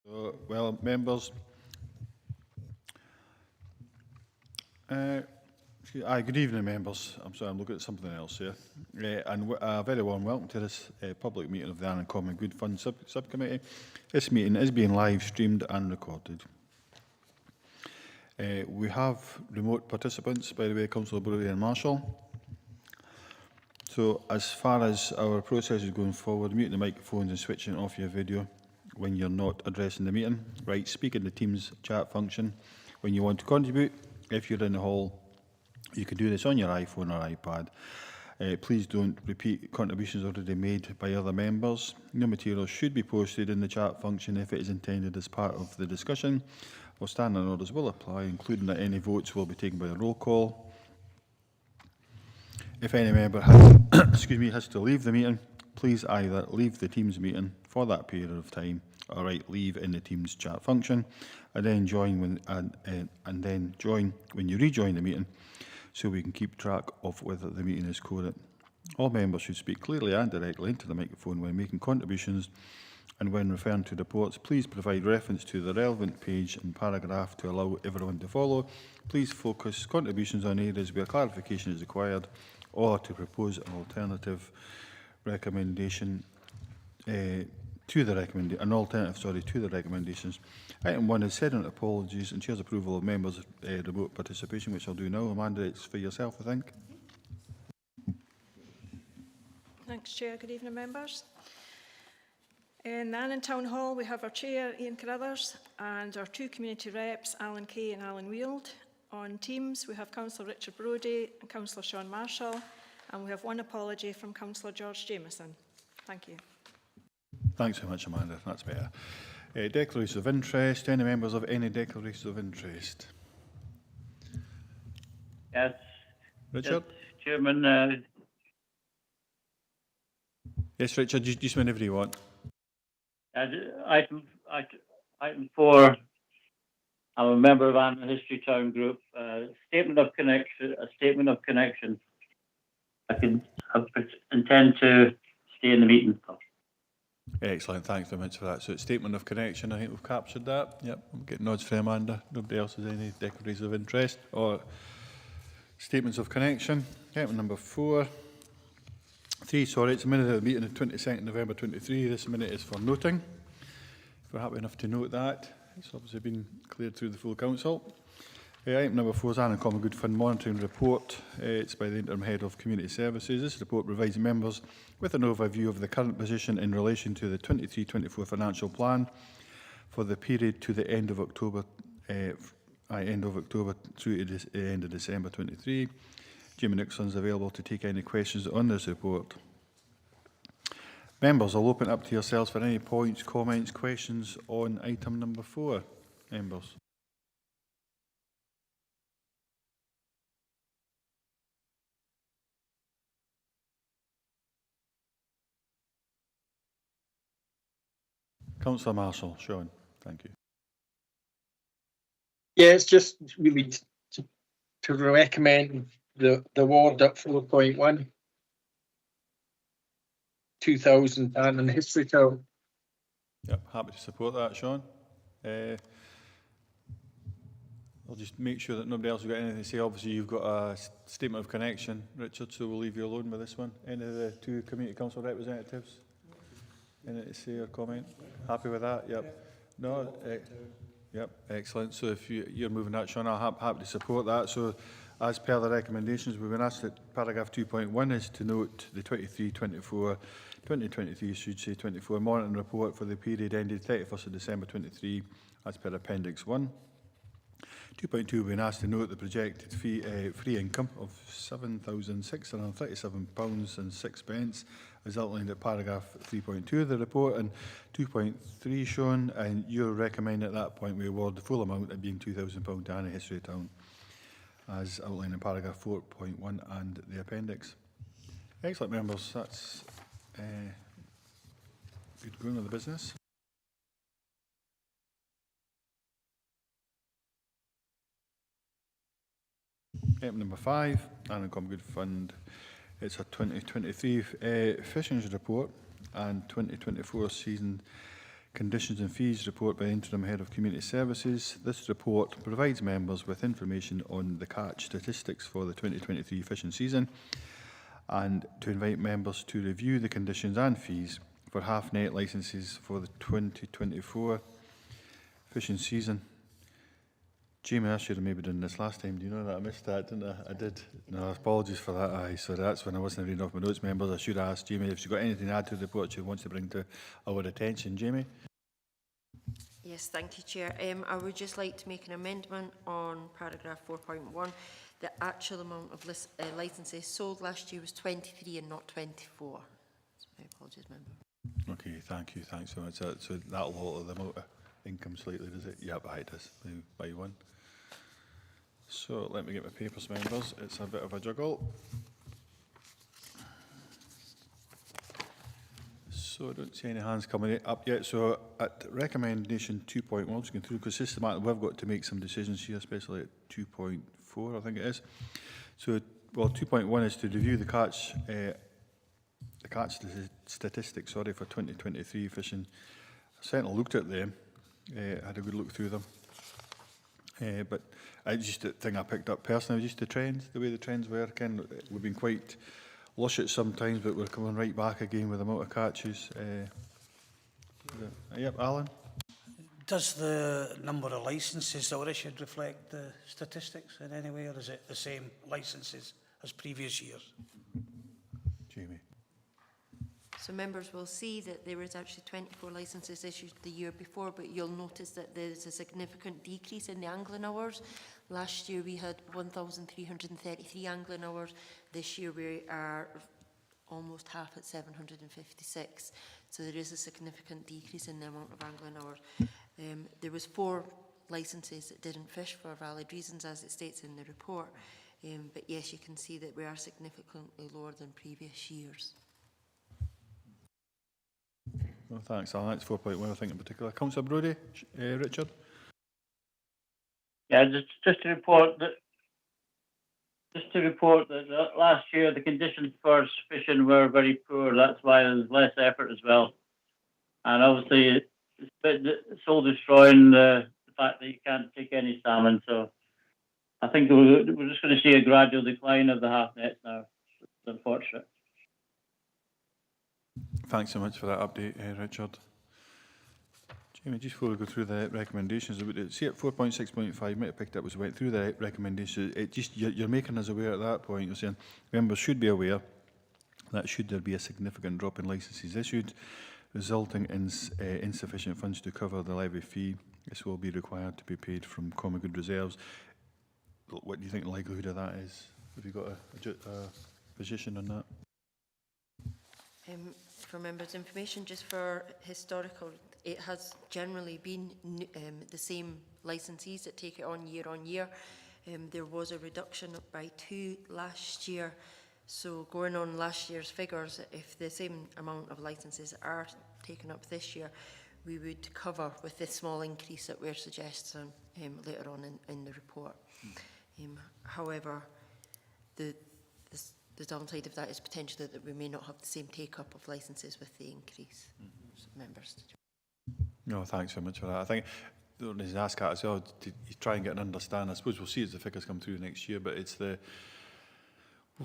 Well, members, good evening, members. I'm sorry, I'm looking at something else here. And a very warm welcome to this public meeting of the Annan Common Good Fund Subcommittee. This meeting is being live streamed and recorded. We have remote participants, by the way, Councillor Brody and Marshall. So as far as our process is going forward, mute the microphones and switching off your video when you're not addressing the meeting. Right, speak in the Teams chat function when you want to contribute. If you're in the hall, you can do this on your iPhone or iPad. Please don't repeat contributions already made by other members. No material should be posted in the chat function if it is intended as part of the discussion. Our standing orders will apply, including that any votes will be taken by a roll call. If any member has, has to leave the meeting, please either leave the Teams meeting for that period of time, or write leave in the Teams chat function, and then join when you rejoin the meeting, so we can keep track of whether the meeting is quorate. All members should speak clearly and directly into the microphone when making contributions, and when referring to reports, please provide reference to the relevant page and paragraph to allow everyone to follow. Please focus contributions on areas where clarification is required, or to propose an alternative recommendation to the recommendations. Item 1 is sediment apologies and Chair's approval of members' remote participation, which I'll do now. Amanda, it's for yourself, I think. Thanks, Chair. Good evening, members. In the Annan Town Hall, we have our Chair, Ian Carruthers, and our two community reps, Alan Kay and Alan Weald. On Teams, we have Councillor Richard Brodie and Councillor Sean Marshall, and we have one apology from Councillor George Jameson. Thank you. Thanks very much, Amanda. That's better. Declarations of interest. Any members of any declarations of interest? Yes. Richard? Yes, Chairman. Yes, Richard, just whenever you want. Item 4. I'm a member of Annan History Town Group. Statement of connection. I intend to stay in the meeting. Excellent, thanks very much for that. So it's statement of connection, I think we've captured that. Yep, I'm getting nods from Amanda. Nobody else has any declarations of interest or statements of connection. Item number 3, sorry, it's a minute of the meeting of 22nd November 23. This minute is for noting. If we're happy enough to note that, it's obviously been cleared through the full council. Item number 4 is Annan Common Good Fund Monitoring Report. It's by the Interim Head of Community Services. This report provides members with an overview of the current position in relation to the 23-24 financial plan for the period to the end of October, through to the end of December 23. Jimmy Nixon's available to take any questions on this report. Members, I'll open up to yourselves for any points, comments, questions on item number 4. Members. Councillor Marshall, Sean, thank you. Yeah, it's just really to recommend the award at 4.1. 2000 Annan History Town. Yep, happy to support that, Sean. I'll just make sure that nobody else has got anything to say. Obviously, you've got a statement of connection, Richard, so we'll leave you alone with this one. Any of the two community council representatives? Anything to say or comment? Happy with that? Yep. No? Yep, excellent. So if you're moving that, Sean, I'm happy to support that. So as per the recommendations, we've been asked that paragraph 2.1 is to note the 2023 should say 24 monitoring report for the period ended 31st of December 23 as per appendix 1. 2.2, we've been asked to note the projected free income of £7,637.06 as outlined at paragraph 3.2 of the report, and 2.3 shown, and you're recommending at that point we award the full amount of being £2,000 to Annan History Town as outlined in paragraph 4.1 and the appendix. Excellent, members. That's good going on the business. Item number 5, Annan Common Good Fund. It's a 2023 fishing report and 2024 season Conditions and Fees Report by Interim Head of Community Services. This report provides members with information on the catch statistics for the 2023 fishing season and to invite members to review the conditions and fees for half-net licences for the 2024 fishing season. Jamie, I should have maybe done this last time. Do you know that I missed that, didn't I? I did. No, apologies for that. Aye, so that's when I wasn't reading off my notes, members. I should have asked Jamie if she's got anything to add to the report she wants to bring to our attention. Jamie? Yes, thank you, Chair. I would just like to make an amendment on paragraph 4.1. The actual amount of licences sold last year was 23 and not 24. So my apologies, member. Okay, thank you. Thanks so much. So that'll alter the motor income slightly, does it? Yep, aye, it does. By one. So let me get my papers, members. It's a bit of a juggle. So I don't see any hands coming up yet. So at recommendation 2.1, I'm just going through because systematically we've got to make some decisions here, especially at 2.4, I think it is. So, well, 2.1 is to review the catch statistics, sorry, for 2023 fishing. I certainly looked at them, had a good look through them. But just the thing I picked up personally was just the trends, the way the trends were. Again, we've been quite luscious sometimes, but we're coming right back again with the amount of catches. Yep, Alan? Does the number of licences that were issued reflect the statistics in any way, or is it the same licences as previous years? Jamie? So members will see that there was actually 24 licences issued the year before, but you'll notice that there's a significant decrease in the angling hours. Last year we had 1,333 angling hours. This year we are almost half at 756. So there is a significant decrease in the amount of angling hours. There was 4 licences that didn't fish for valid reasons, as it states in the report. But yes, you can see that we are significantly lower than previous years. Well, thanks, Alan. That's 4.1, I think, in particular. Councillor Brodie, Richard? Yeah, just to report that last year the conditions for fishing were very poor. That's why there's less effort as well. And obviously, it's soul destroying the fact that you can't take any salmon. So I think we're just going to see a gradual decline of the half nets now. It's unfortunate. Thanks so much for that update, Richard. Jamie, just before we go through the recommendations, see at 4.6.5, you might have picked up as we went through the recommendations, you're making us aware at that point, you're saying members should be aware that should there be a significant drop in licences issued, resulting in insufficient funds to cover the levy fee, this will be required to be paid from common good reserves. What do you think the likelihood of that is? Have you got a position on that? For members' information, just for historical, it has generally been the same licensees that take it on year. There was a reduction by 2 last year. So going on last year's figures, if the same amount of licenses are taken up this year, we would cover with this small increase that we're suggesting later on in the report. However, the downside of that is potentially that we may not have the same take-up of licences with the increase. Members. No, thanks so much for that. I think the reason I ask that as well, to try and get an understanding, I suppose we'll see as the figures come through next year, but it's we've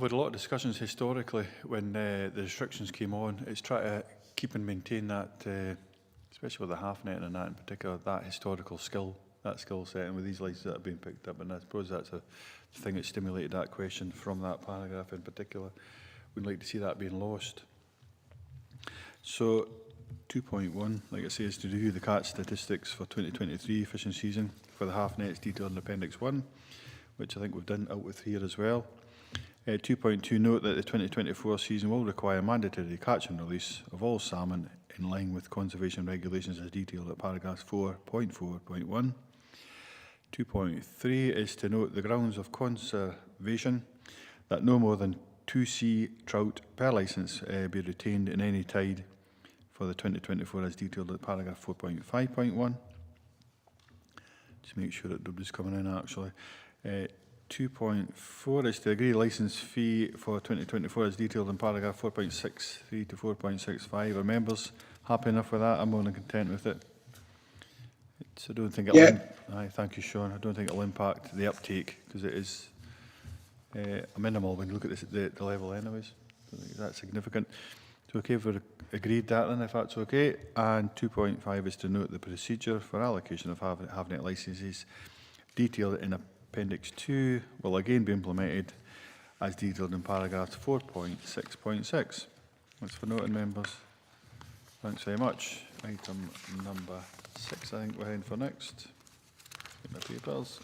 had a lot of discussions historically when the restrictions came on. It's try to keep and maintain that, especially with the half net and that in particular, that historical skill, that skill set, and with these licenses that have been picked up, and I suppose that's a thing that stimulated that question from that paragraph in particular. We'd like to see that being lost. So 2.1, like I say, is to review the catch statistics for 2023 fishing season for the half nets detailed in Appendix 1, which I think we've done out with here as well. 2.2, note that the 2024 season will require mandatory catch and release of all salmon in line with conservation regulations as detailed at paragraph 4.4.1. 2.3 is to note the grounds of conservation that no more than 2 sea trout per licence be retained in any tide for the 2024 as detailed at paragraph 4.5.1. Just make sure that nobody's coming in actually. 2.4 is to agree licence fee for 2024 as detailed in paragraph 4.63 to 4.65. Are members happy enough with that? I'm more than content with it. I don't think Yeah. Aye, thank you, Sean. I don't think it'll impact the uptake because it is minimal when you look at the level anyways. I don't think it's that significant. So okay, if we're agreed that then, if that's okay. And 2.5 is to note the procedure for allocation of Havnet licences detailed in Appendix 2 will again be implemented as detailed in paragraph 4.6.6. Thanks for noting, members. Thanks very much. Item number 6, I think we're heading for next. Get my papers.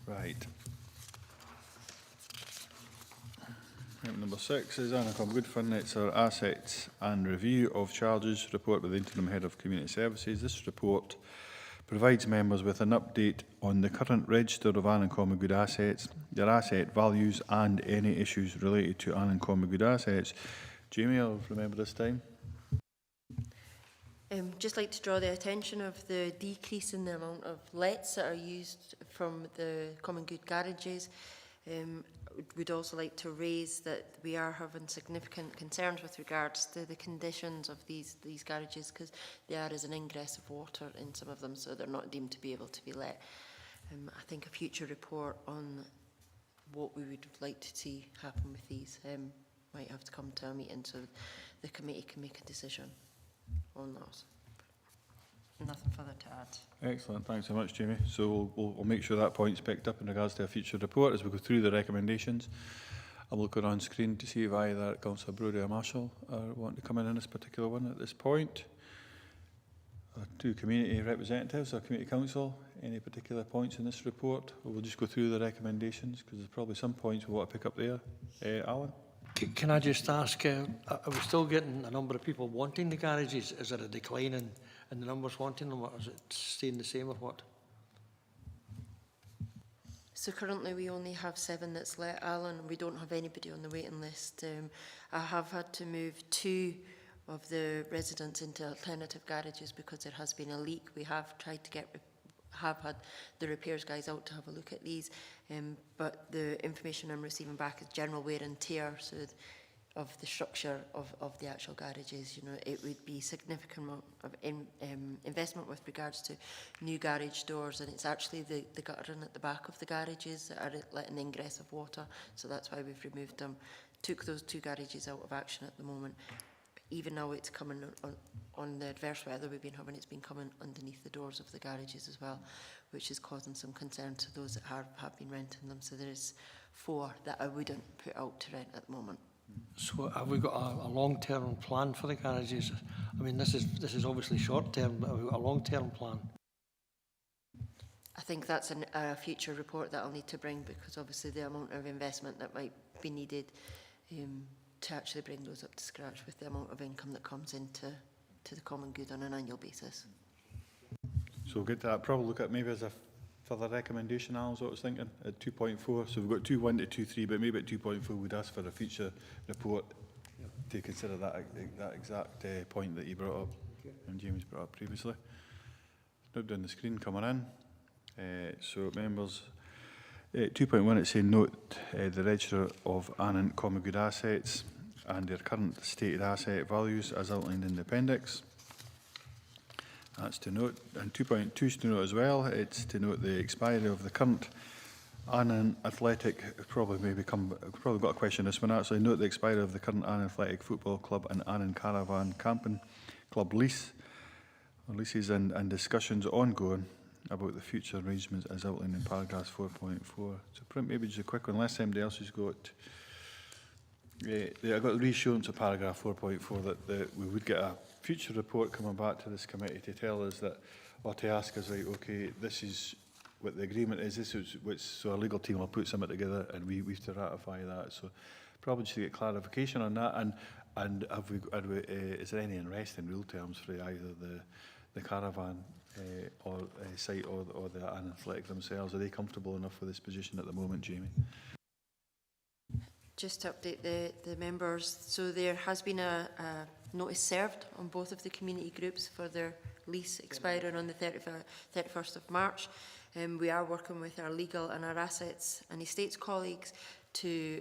Right. Item number 6 is Annan Good Fund. It's our assets and review of charges report by the Interim Head of Community Services. This report provides members with an update on the current register of Annan Common Good assets, their asset values and any issues related to Annan Common Good assets. Jamie, I'll remember this time. Just like to draw the attention of the decrease in the amount of lets that are used from the common good garages. We'd also like to raise that we are having significant concerns with regards to the conditions of these garages, because there is an ingress of water in some of them, so they're not deemed to be able to be let. I think a future report on what we would like to see happen with these might have to come to a meeting so the committee can make a decision on that. Nothing further to add. Excellent, thanks so much, Jamie. So we'll make sure that point's picked up in regards to a future report as we go through the recommendations. I'm looking on screen to see if either Councillor Brodie or Marshall want to come in on this particular one at this point. Two community representatives or community council, any particular points in this report? Or we'll just go through the recommendations because there's probably some points we want to pick up there. Alan? Can I just ask, are we still getting a number of people wanting the garages? Is there a decline in the numbers wanting them, or is it staying the same, or what? So currently we only have 7 that's let, Alan. We don't have anybody on the waiting list. I have had to move 2 of the residents into alternative garages because there has been a leak. We have tried to have had the repairs guys out to have a look at these, but the information I'm receiving back is general wear and tear, so of the structure of the actual garages. You know, it would be significant amount of investment with regards to new garage doors, and it's actually the guttering at the back of the garages that are letting ingress of water, so that's why we've removed them. Took those 2 garages out of action at the moment. Even now it's coming on the adverse weather we've been having, it's been coming underneath the doors of the garages as well, which is causing some concern to those that have been renting them. So there's 4 that I wouldn't put out to rent at the moment. So have we got a long-term plan for the garages? I mean, this is obviously short-term, but have we got a long-term plan? I think that's a future report that I'll need to bring, because obviously the amount of investment that might be needed to actually bring those up to scratch with the amount of income that comes into the common good on an annual basis. So we'll get to that. Probably look at maybe as a further recommendation, Alan's what I was thinking, at 2.4. So we've got 2.1 to 2.3, but maybe at 2.4 we'd ask for a future report to consider that exact point that you brought up and James brought up previously. Note down the screen coming in. So members, 2.1 it's saying note the register of Annan Common Good assets and their current stated asset values as outlined in the appendix. That's to note. And 2.2 is to note as well. It's to note the expiry of the current Annan Athletic, probably got a question on this one actually. Note the expiry of the current Annan Athletic Football Club and Annan Caravan Camping Club leases and discussions ongoing about the future arrangements as outlined in paragraph 4.4. So print maybe just a quick one, unless somebody else has got. I got the reassurance of paragraph 4.4 that we would get a future report coming back to this committee to tell us that, or to ask us, right, okay, this is what the agreement is, this is which, so our legal team will put something together and we have to ratify that. So probably just to get clarification on that, and is there any unrest in real terms for either the caravan site or the Annan Athletic themselves? Are they comfortable enough with this position at the moment, Jamie? Just to update the members, so there has been a notice served on both of the community groups for their lease expiring on the 31st of March. We are working with our legal and our assets and estates colleagues to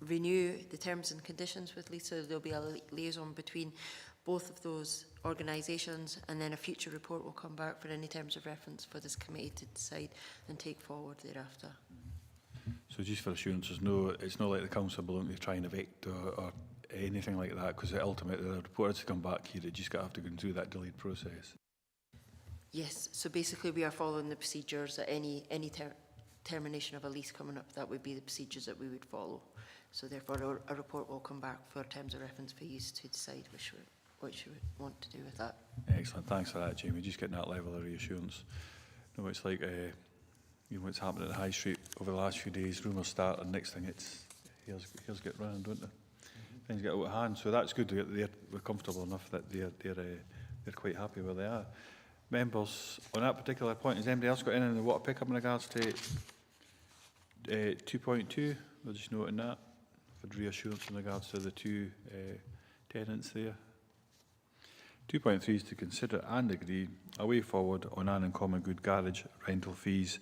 renew the terms and conditions with Lisa. There'll be a liaison between both of those organisations, and then a future report will come back for any terms of reference for this committee to decide and take forward thereafter. So just for assurance, it's not like the council belong to try and evict or anything like that, because ultimately the report has to come back here. It just got to have to go through that delayed process. Yes, so basically we are following the procedures at any termination of a lease coming up. That would be the procedures that we would follow. So therefore a report will come back for terms of reference for you to decide what you would want to do with that. Excellent, thanks for that, Jamie. Just getting that level of reassurance. No, it's like you know what's happening at the High Street over the last few days. Rumours start, and next thing it's here's get round, don't they? Things get out of hand. So that's good. We're comfortable enough that they're quite happy where they are. Members, on that particular point, has anybody else got anything they want to pick up in regards to 2.2? We're just noting that for reassurance in regards to the two tenants there. 2.3 is to consider and agree a way forward on Annan Common Good Garage rental fees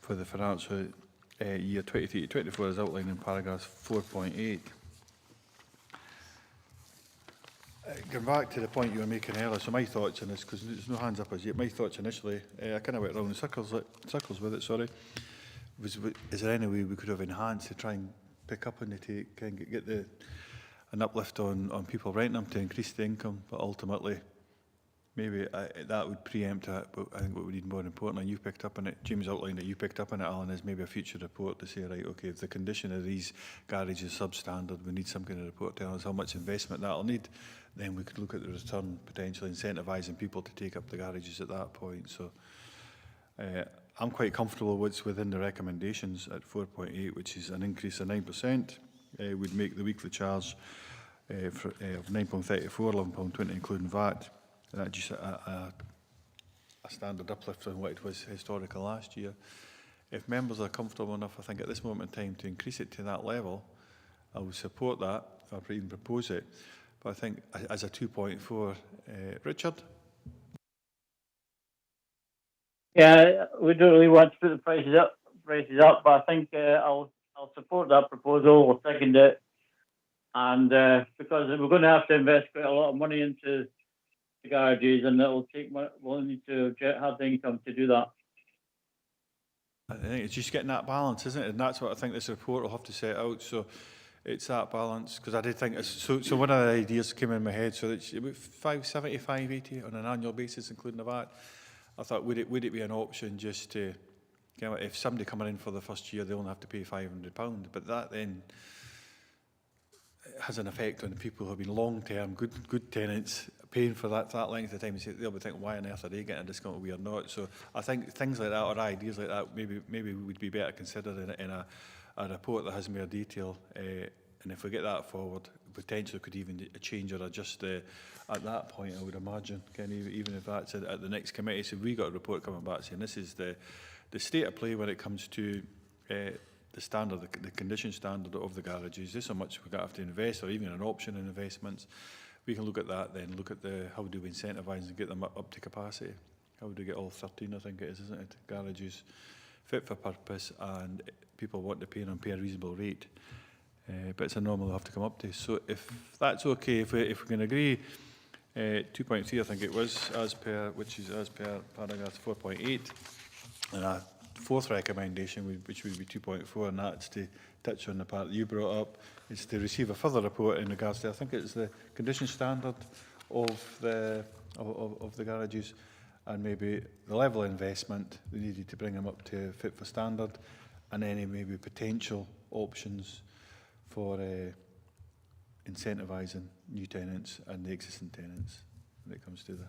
for the financial year 23-24 as outlined in paragraph 4.8. Going back to the point you were making earlier, so my thoughts on this, because there's no hands up as yet, my thoughts initially, I kind of went around in circles with it, sorry, is there any way we could have enhanced to try and pick up on the take and get an uplift on people renting them to increase the income, but ultimately maybe that would preempt it. But I think what we need more important, and you picked up on it, James outlined it, you picked up on it, Alan, is maybe a future report to say, right, okay, if the condition of these garages is substandard, we need some kind of report telling us how much investment that'll need. Then we could look at the return, potentially incentivising people to take up the garages at that point. So I'm quite comfortable with what's within the recommendations at 4.8, which is an increase of 9%. Would make the weekly charge of £9.34, £11.20 including VAT. And that's just a standard uplift on what it was historical last year. If members are comfortable enough, I think at this moment in time, to increase it to that level, I would support that, or even propose it. But I think as a 2.4, Richard? Yeah, we don't really want to put the prices up, but I think I'll support that proposal. We'll second it, and because we're going to have to invest quite a lot of money into the garages, and it'll take. We'll need to have the income to do that. I think it's just getting that balance, isn't it? And that's what I think this report will have to set out. So it's that balance, because I did think so one of the ideas came in my head. So it's about 570, 580 on an annual basis, including the VAT. I thought, would it be an option just to, you know, if somebody coming in for the first year, they only have to pay £500, but that then has an effect on the people who have been long-term, good tenants, paying for that length of time. They'll be thinking, why on earth are they getting a discount, we are not? So I think things like that, or ideas like that, maybe would be better considered in a report that has more detail. And if we get that forward, potentially could even change or adjust at that point, I would imagine, even if that's at the next committee. So we got a report coming back saying this is the state of play when it comes to the standard, the condition standard of the garages. This is how much we're going to have to invest, or even an option in investments. We can look at that then, look at how do we incentivise and get them up to capacity. How do we get all 13, I think it is, isn't it, garages fit for purpose and people want to pay them, pay a reasonable rate. But it's a normal they'll have to come up to. So if that's okay, if we can agree, 2.3 I think it was, which is as per paragraph 4.8, and a fourth recommendation, which would be 2.4, and that's to touch on the part that you brought up, is to receive a further report in regards to, I think it's the condition standard of the garages, and maybe the level of investment they needed to bring them up to fit for standard, and any maybe potential options for incentivising new tenants and the existing tenants when it comes to the...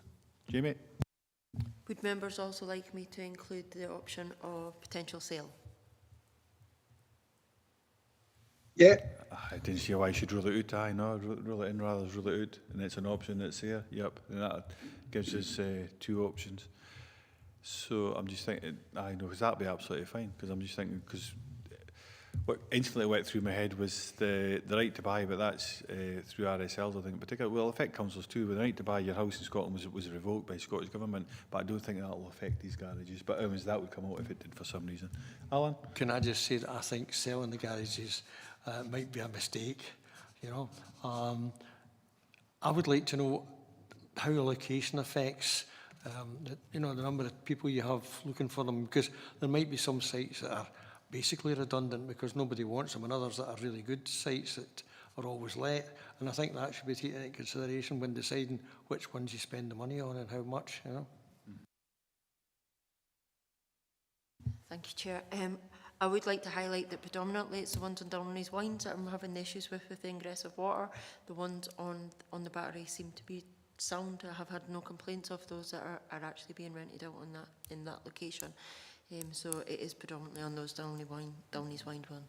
Jamie? Would members also like me to include the option of potential sale? Yeah. I didn't see why you should rule it out. No, rule it in rather than rule it out, and it's an option that's there. Yep, and that gives us two options. So I'm just thinking, I know, because that'd be absolutely fine. Because I'm just thinking, because what instantly went through my head was the right to buy, but that's through RSLs, I think in particular. Well, affect councils too. The right to buy your house in Scotland was revoked by the Scottish Government, but I don't think that will affect these garages. But that would come out if it did for some reason. Alan? Can I just say that I think selling the garages It might be a mistake, you know. I would like to know how allocation affects, you know, the number of people you have looking for them, because there might be some sites that are basically redundant because nobody wants them, and others that are really good sites that are always let. And I think that should be taken into consideration when deciding which ones you spend the money on and how much, you know. Thank you, Chair. I would like to highlight that predominantly it's the ones on Dumfries Wines that I'm having the issues with the ingress of water. The ones on the battery seem to be sound. I have had no complaints of those that are actually being rented out on in that location. So it is predominantly on those Dumfries Wine one.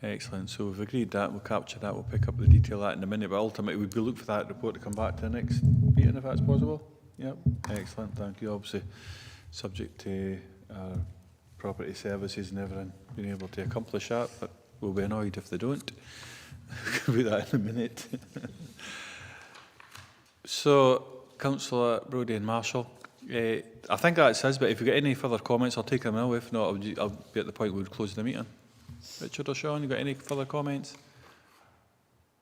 Excellent. So we've agreed that, we'll capture that, we'll pick up the detail of that in a minute, but ultimately we'd be looking for that report to come back to the next meeting if that's possible. Yep, excellent, thank you. Obviously, subject to property services and everything being able to accomplish that, but we'll be annoyed if they don't. We'll do that in a minute. So, Councillor Brodie and Marshall, I think that's his, but if you get any further comments, I'll take them now. If not, I'll be at the point where we'd close the meeting. Richard or Sean, you got any further comments?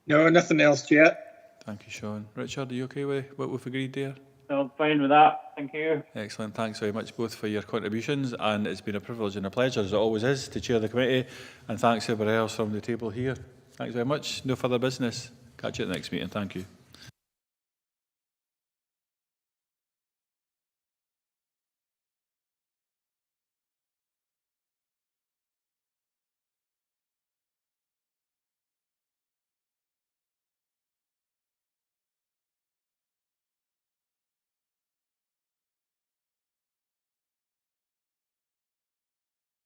No, nothing else yet. Thank you, Sean. Richard, are you okay with what we've agreed there? So I'm fine with that. Thank you. Excellent. Thanks very much both for your contributions, and it's been a privilege and a pleasure, as it always is, to chair the committee, and thanks to everybody else from the table here. Thanks very much. No further business. Catch you at the next meeting. Thank you.